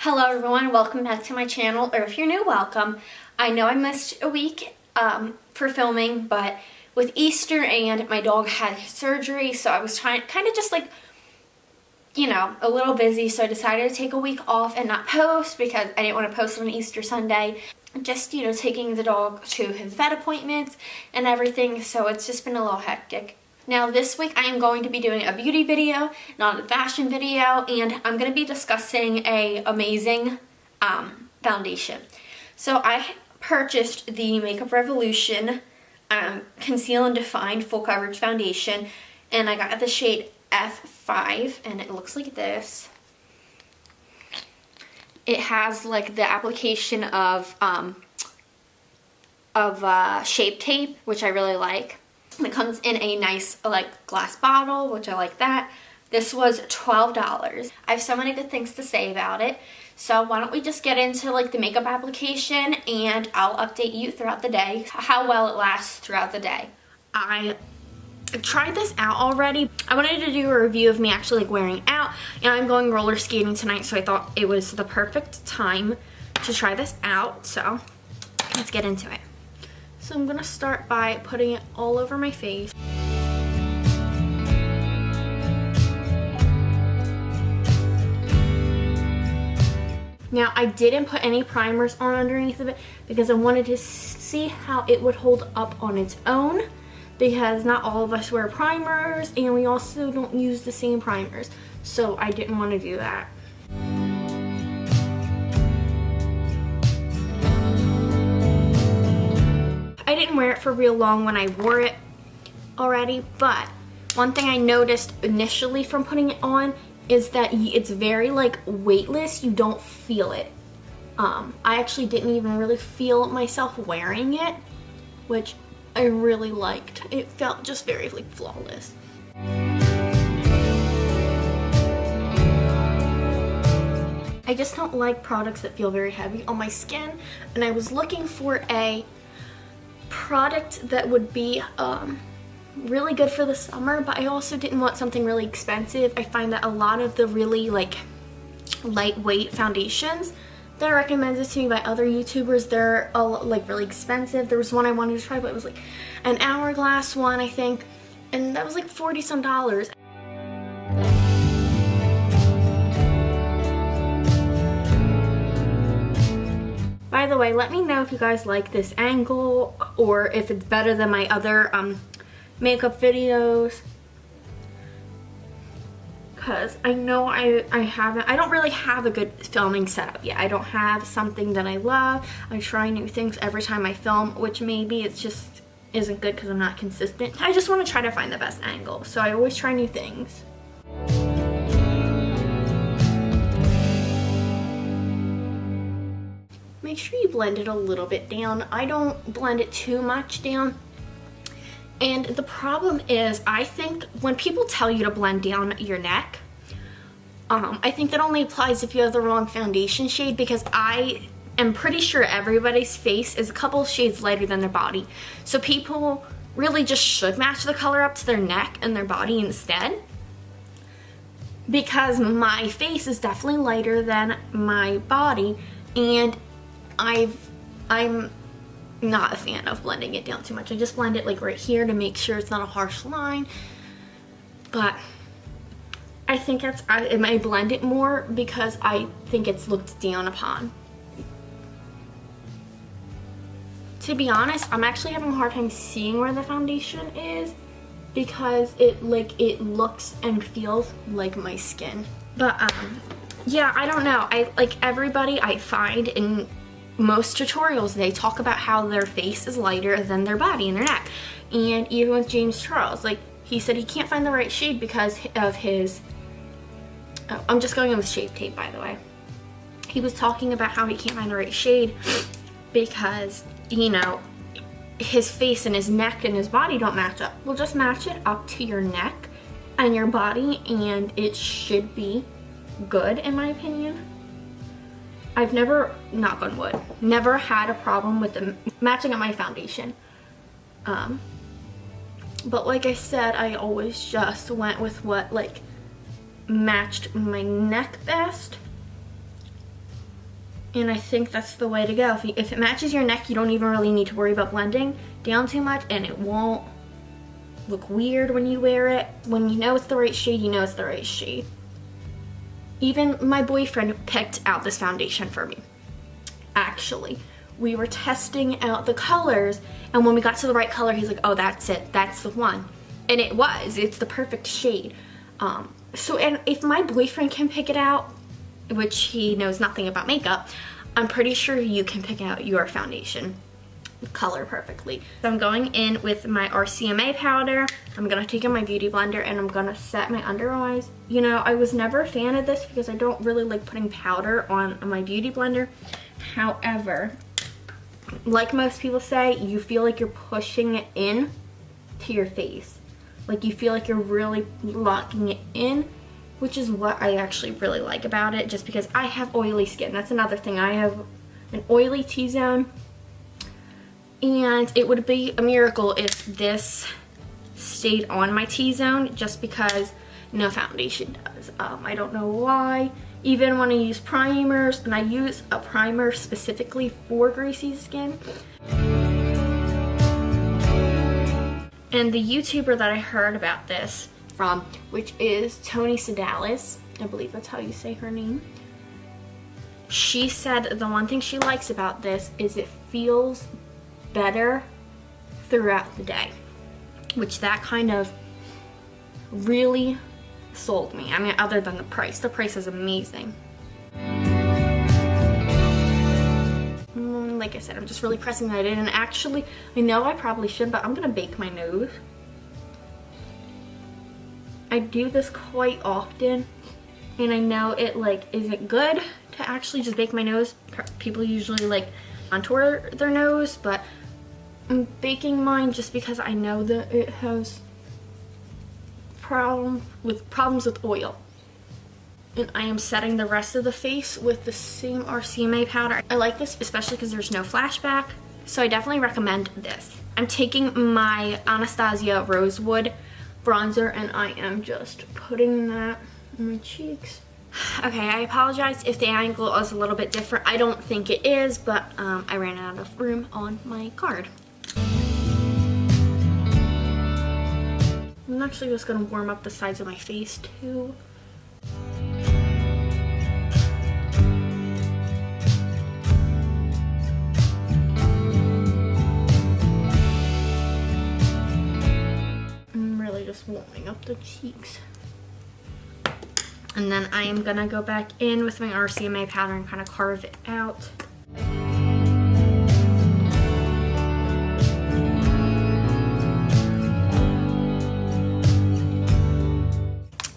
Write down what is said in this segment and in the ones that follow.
Hello everyone, welcome back to my channel, or if you're new, welcome. I know I missed a week for filming, but with Easter and my dog had surgery, so I was kind of just like, you know, a little busy, so I decided to take a week off and not post because I didn't want to post on Easter Sunday. Just, you know, taking the dog to his vet appointments and everything, so it's just been a little hectic. Now this week I am going to be doing a beauty video, not a fashion video, and I'm going to be discussing a amazing foundation. So I purchased the Makeup Revolution Conceal and Define Full Coverage Foundation, and I got the shade F5, and it looks like this. It has like the application of Shape Tape, which I really like. It comes in a nice like glass bottle, which I like that. This was $12. I have so many good things to say about it. So why don't we just get into like the makeup application, and I'll update you throughout the day how well it lasts throughout the day. I tried this out already. I wanted to do a review of me actually like wearing out, and I'm going roller skating tonight, so I thought it was the perfect time to try this out. So let's get into it. So I'm gonna start by putting it all over my face. Now I didn't put any primers on underneath of it because I wanted to see how it would hold up on its own, because not all of us wear primers and we also don't use the same primers. So I didn't want to do that. I didn't wear it for real long when I wore it already, but one thing I noticed initially from putting it on is that it's very like weightless. You don't feel it. I actually didn't even really feel myself wearing it, which I really liked. It felt just very like flawless. I just don't like products that feel very heavy on my skin, and I was looking for a product that would be really good for the summer, but I also didn't want something really expensive. I find that a lot of the really like lightweight foundations that are recommended to me by other YouTubers, they're like really expensive. There was one I wanted to try, but it was like an Hourglass one, I think, and that was like $40 some. By the way, let me know if you guys like this angle or if it's better than my other makeup videos, because I know I don't really have a good filming setup yet. I don't have something that I love. I try new things every time I film, which maybe it's just isn't good because I'm not consistent. I just want to try to find the best angle, so I always try new things. Make sure you blend it a little bit down. I don't blend it too much down. And the problem is, I think when people tell you to blend down your neck, I think that only applies if you have the wrong foundation shade, because I am pretty sure everybody's face is a couple of shades lighter than their body. So people really just should match the color up to their neck and their body instead, because my face is definitely lighter than my body, and I'm not a fan of blending it down too much. I just blend it like right here to make sure it's not a harsh line. But I think I might blend it more because I think it's looked down upon. To be honest, I'm actually having a hard time seeing where the foundation is because it looks and feels like my skin. But yeah, I don't know. Everybody I find in most tutorials, they talk about how their face is lighter than their body and their neck. And even with James Charles, like, he said he can't find the right shade because of his I'm just going with Shape Tape, by the way. He was talking about how he can't find the right shade because, you know, his face and his neck and his body don't match up. Well, just match it up to your neck and your body and it should be good, in my opinion. I've never, knock on wood, never had a problem with the matching up my foundation. But like I said, I always just went with what like matched my neck best. And I think that's the way to go. If it matches your neck, you don't even really need to worry about blending down too much, and it won't look weird when you wear it. When you know it's the right shade, you know it's the right shade. Even my boyfriend picked out this foundation for me. Actually, we were testing out the colors, and when we got to the right color, he's like, oh, that's it, that's the one. And it's the perfect shade. So, and if my boyfriend can pick it out, which he knows nothing about makeup, I'm pretty sure you can pick out your foundation color perfectly. So I'm going in with my RCMA powder. I'm gonna take in my beauty blender and I'm gonna set my under eyes. You know, I was never a fan of this because I don't really like putting powder on my beauty blender. However, like most people say, you feel like you're pushing it in to your face. Like you feel like you're really locking it in, which is what I actually really like about it, just because I have oily skin. That's another thing. I have an oily T-zone, and it would be a miracle if this stayed on my T-zone, just because no foundation does. I don't know why. Even when I use primers, and I use a primer specifically for greasy skin. And the YouTuber that I heard about this from, which is Tony Sedalis, I believe that's how you say her name, she said the one thing she likes about this is it feels better throughout the day, which that kind of really sold me. I mean, other than the price is amazing. Like I said, I'm just really pressing that in, and actually, I know I probably should, but I'm gonna bake my nose. I do this quite often, and I know it isn't good to actually just bake my nose. People usually like contour their nose, but I'm baking mine just because I know that it has problems with oil. And I am setting the rest of the face with the same RCMA powder. I like this especially because there's no flashback, so I definitely recommend this. I'm taking my Anastasia Rosewood bronzer and I am just putting that on my cheeks. Okay, I apologize if the angle is a little bit different. I don't think it is, but I ran out of room on my card. I'm actually just gonna warm up the sides of my face too. Just warming up the cheeks. And then I am gonna go back in with my RCMA powder and kind of carve it out.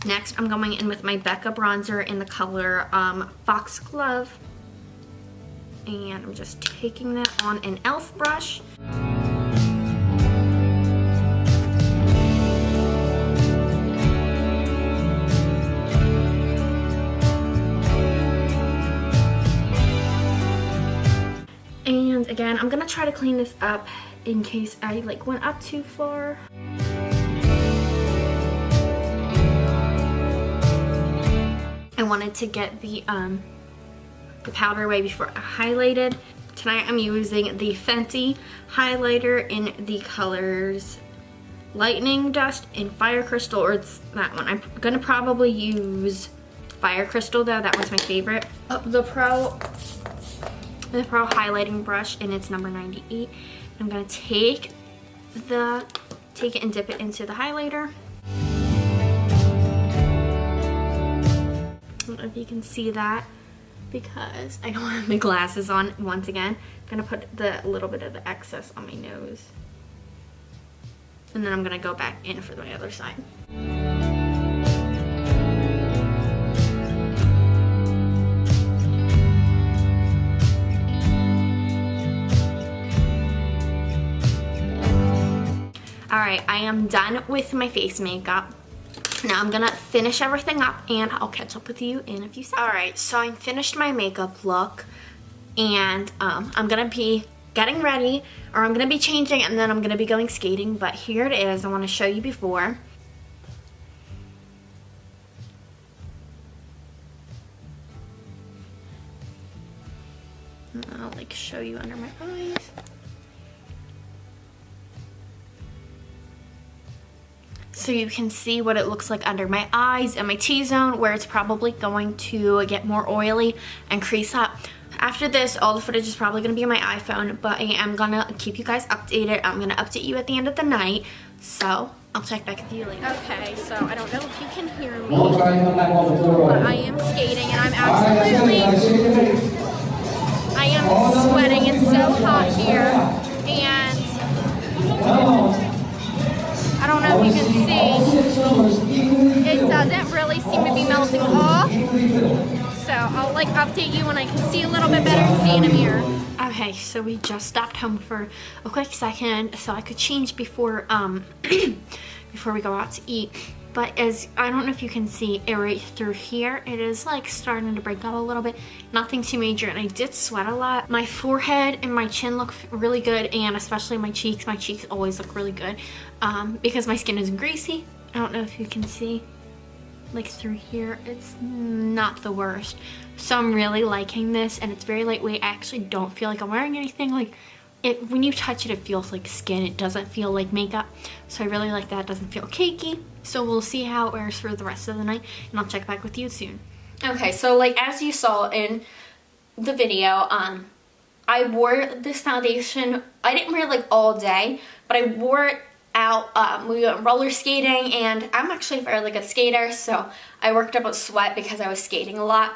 Next, I'm going in with my Becca bronzer in the color Foxglove. And I'm just taking that on an e.l.f. brush. And again, I'm gonna try to clean this up in case I went up too far. I wanted to get the powder away before I highlighted. Tonight I'm using the Fenty highlighter in the colors Lightning Dust and Fire Crystal, or it's that one. I'm gonna probably use Fire Crystal though, that one's my favorite. The Pro highlighting brush, and it's number 98. I'm gonna take it and dip it into the highlighter. I don't know if you can see that because I don't have my glasses on once again. I'm gonna put a little bit of the excess on my nose. And then I'm gonna go back in for the other side. Alright, I am done with my face makeup. Now I'm gonna finish everything up and I'll catch up with you in a few seconds. Alright, so I finished my makeup look and I'm gonna be getting ready, or I'm gonna be changing, and then I'm gonna be going skating, but here it is. I wanna show you before. show you under my eyes. So you can see what it looks like under my eyes and my T-zone, where it's probably going to get more oily and crease up. After this, all the footage is probably going to be on my iPhone, but I am going to keep you guys updated. I'm going to update you at the end of the night, so I'll check back with you later. Okay, so I don't know if you can hear me, but I am skating and I'm absolutely, I am sweating. It's so hot here, and I don't know if you can see, it doesn't really seem to be melting off. So I'll like update you when I can see a little bit better and see in a mirror. Okay, so we just stopped home for a quick second so I could change before before we go out to eat. But as I don't know if you can see it right through here, it is like starting to break up a little bit. Nothing too major, and I did sweat a lot. My forehead and my chin look really good, and especially my cheeks. My cheeks always look really good because my skin isn't greasy. I don't know if you can see. Like through here, it's not the worst. So I'm really liking this, and it's very lightweight. I actually don't feel like I'm wearing anything. Like it, when you touch it, it feels like skin. It doesn't feel like makeup. So I really like that. It doesn't feel cakey. So we'll see how it wears for the rest of the night, and I'll check back with you soon. Okay, so like as you saw in the video, I wore this foundation. I didn't wear it like all day, but I wore it out. We went roller skating, and I'm actually a fairly good skater, so I worked up a sweat because I was skating a lot.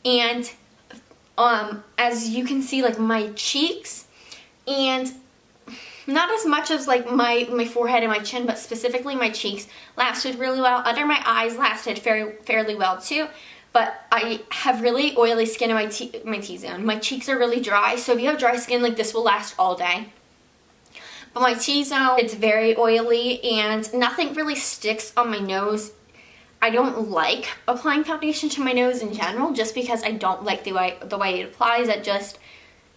And as you can see, like my cheeks, and not as much as like my forehead and my chin, but specifically my cheeks lasted really well. Under my eyes lasted fairly well too. But I have really oily skin in my T-zone. My cheeks are really dry, so if you have dry skin, like this will last all day. But my T-zone, it's very oily, and nothing really sticks on my nose. I don't like applying foundation to my nose in general, just because I don't like the way it applies.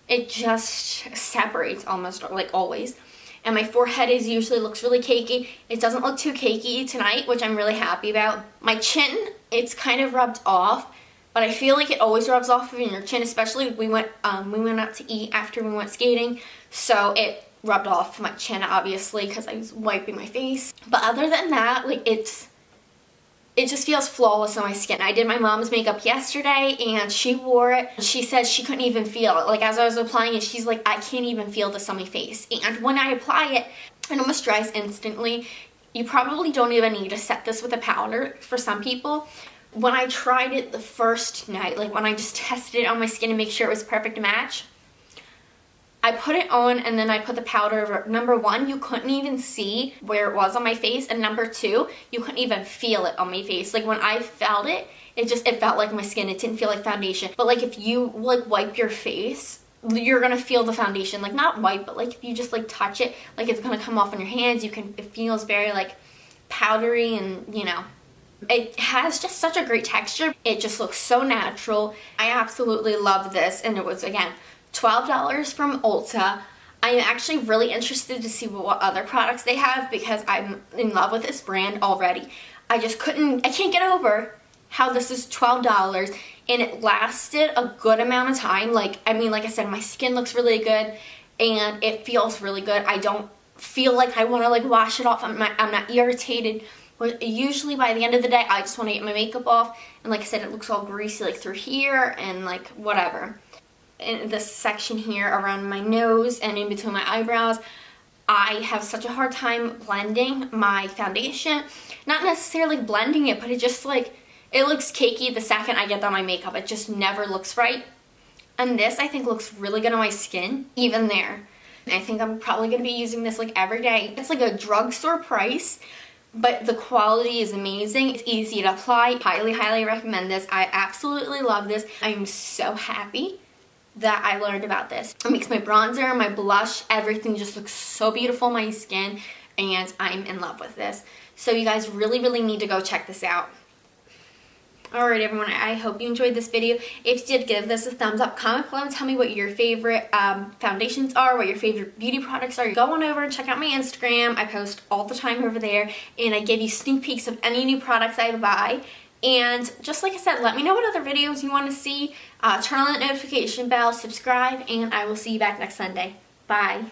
It just separates almost, like always. And my forehead usually looks really cakey. It doesn't look too cakey tonight, which I'm really happy about. My chin, it's kind of rubbed off, but I feel like it always rubs off in your chin, especially we went out to eat after we went skating, so it rubbed off my chin, obviously, because I was wiping my face. But other than that, like it just feels flawless on my skin. I did my mom's makeup yesterday, and she wore it. She said she couldn't even feel it. Like as I was applying it, she's like, I can't even feel this on my face. And when I apply it, it almost dries instantly. You probably don't even need to set this with a powder for some people. When I tried it the first night, like when I just tested it on my skin to make sure it was a perfect match, I put it on, and then I put the powder over. Number one, you couldn't even see where it was on my face, and number two, you couldn't even feel it on my face. Like when I felt it, it felt like my skin. It didn't feel like foundation. But like if you like wipe your face, you're gonna feel the foundation. Like not wipe, but like if you just like touch it, like it's gonna come off on your hands. It feels very like powdery, and you know, it has just such a great texture. It just looks so natural. I absolutely love this, and it was, again, $12 from Ulta. I'm actually really interested to see what other products they have, because I'm in love with this brand already. I can't get over how this is $12, and it lasted a good amount of time. Like I said, my skin looks really good, and it feels really good. I don't feel like I want to like wash it off. I'm not irritated. Usually by the end of the day, I just want to get my makeup off, and like I said, it looks all greasy like through here and like whatever. In this section here around my nose and in between my eyebrows, I have such a hard time blending my foundation. Not necessarily blending it, but it just like, it looks cakey the second I get on my makeup. It just never looks right. And this I think looks really good on my skin, even there. I think I'm probably going to be using this like every day. It's like a drugstore price, but the quality is amazing. It's easy to apply. Highly, highly recommend this. I absolutely love this. I'm so happy that I learned about this. It makes my bronzer, my blush, everything just looks so beautiful on my skin, and I'm in love with this. So you guys really, really need to go check this out. Alright everyone, I hope you enjoyed this video. If you did, give this a thumbs up. Comment below and tell me what your favorite foundations are, what your favorite beauty products are. Go on over and check out my Instagram. I post all the time over there, and I give you sneak peeks of any new products I buy. And just like I said, let me know what other videos you want to see. Turn on that notification bell, subscribe, and I will see you back next Sunday. Bye.